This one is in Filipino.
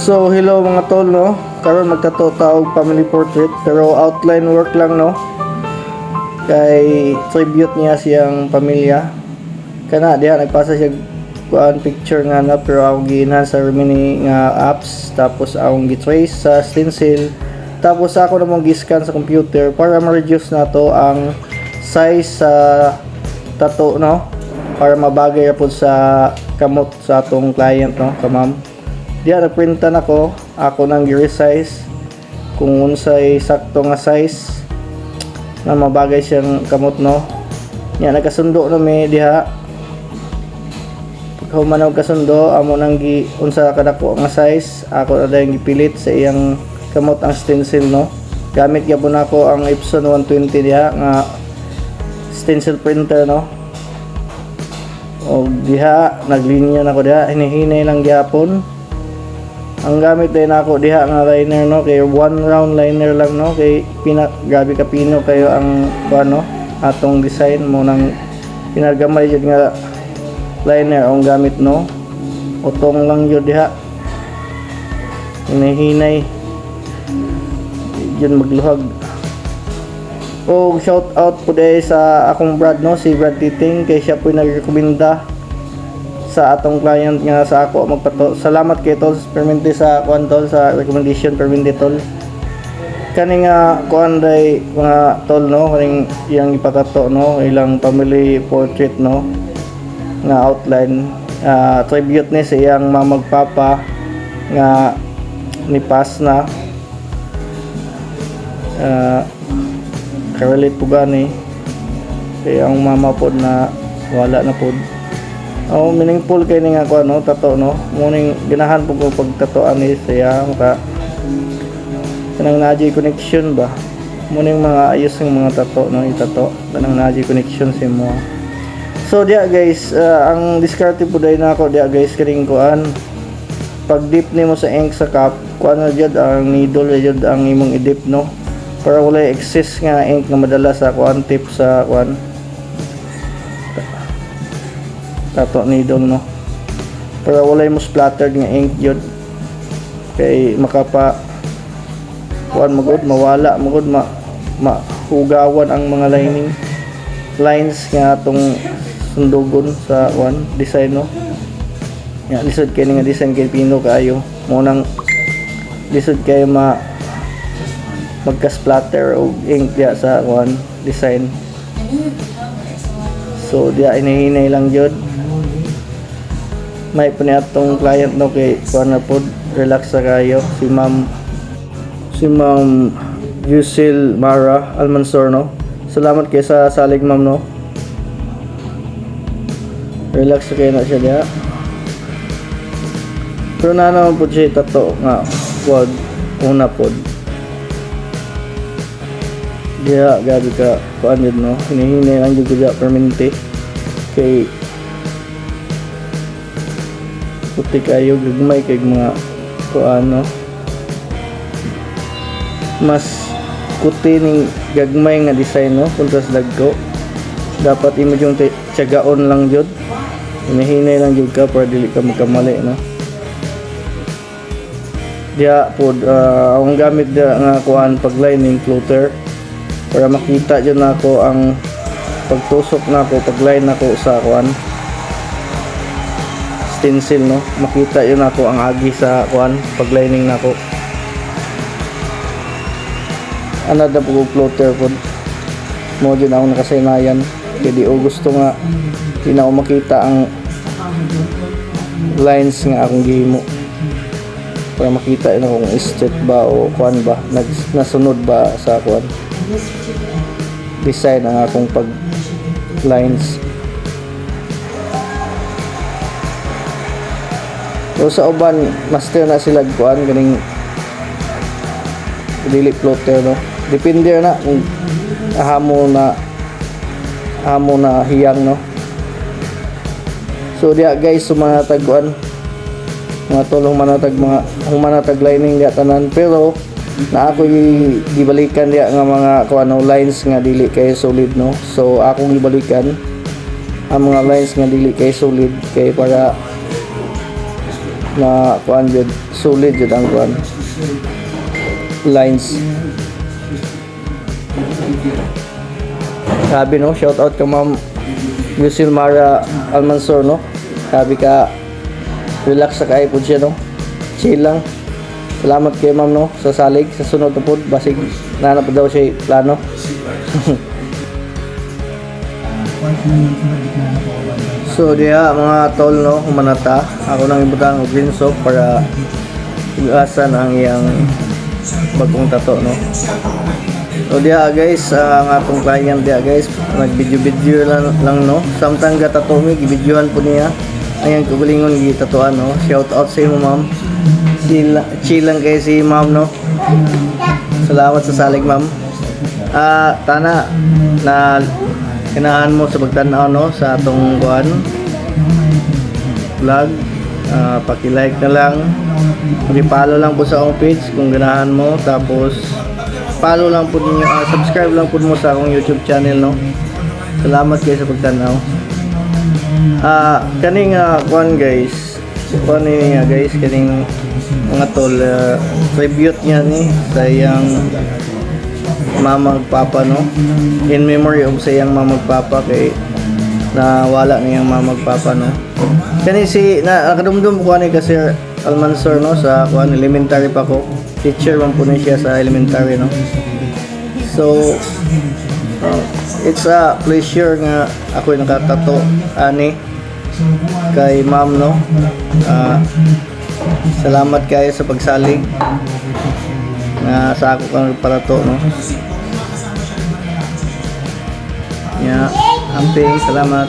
So hello mga tol no. Karon magtato og family portrait pero outline work lang no. Kay tribute niya siyang pamilya. Kana diha nagpasa siya kuan picture nga na pero ako gi-enhance sa mini nga apps tapos akong gi-trace sa stencil. Tapos ako namang gi-scan sa computer para ma-reduce nato ang size sa tattoo no. Para mabagay ra pud sa kamot sa atong client no, kamam. Diya nagprintan ako nang gi-resize kung unsay sakto nga size na mabagay siyang kamot no. Nya nagkasundo na mi diha. Pag human kasundo amo nang gi unsa kadako nga size, ako na dayon gipilit sa iyang kamot ang stencil no. Gamit gyapon ako ang Epson 120 diha nga stencil printer no. O diha naglinya na ko diha, hinihinay lang gyapon. Ang gamit din ako diha nga liner no, kay one round liner lang no, kay grabe ka pino kayo ang ano atong design mo nang pinagamay jud nga liner ang gamit no. Utong lang jud diha. Hinihinay. Yun magluhag. O shout out po dahil sa akong Brad no, si Brad Titing, kay siya po nagrekomenda sa atong client nga sa ako magpato. Salamat kay tol permente sa kuan tol sa recommendation permente tol. Kani nga kuan day mga tol no, kaning iyang ipatato no, ilang family portrait no nga outline tribute ni sa iyang mamagpapa nga nipas na karelate po gani kay ang mama pod na wala na pod. Meaningful kay ni nga ko ano tato no. Muning ganahan po ko pagtatoan ni siya maka kanang naji connection ba. Muning mga ayos ng mga tato no itato kanang naji connection si mo. So dia guys, ang diskarte po dai na ako dia guys kining kuan. Pag dip nimo sa ink sa cup, kuan na jud ang needle jud ang imong i-dip no. Para wala excess nga ink nga madala sa kuan tip sa kuan tato needle no, para wala mo splattered nga ink yun kay makapa kuan magud mawala magud mahugawan ang mga lines nga atong sundugon sa kuan design no. Nya lisod kay nga design kay pino kaayo mo nang lisod kay magka splatter og ink diya sa kuan design. So diya inihinay lang jud. May paniatong client no kay kuan na pod relax sa kayo si ma'am Yusil Mara Almansor no. Salamat kay sa salig ma'am no. Relax sa kayo na siya diya. Pero na naman po siya tato nga wag una pod diya gabi ka kuan yun no, hinihinay lang jud diya permanente kay puti kayo gagmay kay mga kuano mas kuti ning gagmay nga design no kontra sa dagko. Dapat imo yung tiyagaon lang jud, hinihinay lang jud ka para dili ka magkamali no. Diya pod ang gamit dia nga kuan paglining floater para makita jud nako ang pagtusok nako pagline nako sa kuan stencil no, makita yun ako ang agi sa kuan paglining nako. Ano da po floater pod mo din ako nakasaynayan kaya di o gusto nga di na ako makita ang lines nga akong gihimo para makita yun akong straight ba o kuan ba nasunod ba sa kuan design ang akong pag lines. So sa uban master na sila kuan ganing dili floater no. Depende na kung hamo na hiyang no. So diya guys sumanatag kuan mga tulong manatag lining diya tanan pero na ako gibalikan diya nga mga kuan no lines nga dili kay solid no. So akong gibalikan ang mga lines nga dili kay solid kay para na kuan jud solid jud ang kuan lines. Sabi no, shout out ka Ma'am Yusilmara Almansor no. Sabi ka relax sa kay pud siya no. Chill lang. Salamat kay Ma'am no sa salig sa sunod na pod basig nanap daw siya plano. So diha mga tol no, humanata ako nang ibutang og green soap para iwasan ang iyang bagong tato no. So diha guys, ang atong client diha guys, nag-video lang no. Samtang gatato mi gibidyohan po niya. Ayan kugulingon gitatuan no. Shout out sa imo ma'am. Chill lang kay si ma'am no. Salamat sa salig ma'am. Tana na kinahan mo sa pagtanaw no sa atong kuan vlog. Paki-like na lang. Paki-follow lang po sa akong page kung ganahan mo, tapos follow lang po ninyo, subscribe lang po mo sa akong YouTube channel no. Salamat kayo sa pagtanaw. Kaning kuan guys, kuan ni guys, kaning mga tol tribute niya ni sa iyang mama ug papa no, in memory of sa iyang mama ug papa kay nawala na iyang mama ug papa no. Kani si nakadumdum ko ani kasi Almansor no sa kuan elementary pa ko, teacher man po ni siya sa elementary no. So it's a pleasure nga ako nakatato ani kay ma'am no. Salamat kayo sa pagsalig na sa ako kang parato no. Yeah, amping salamat.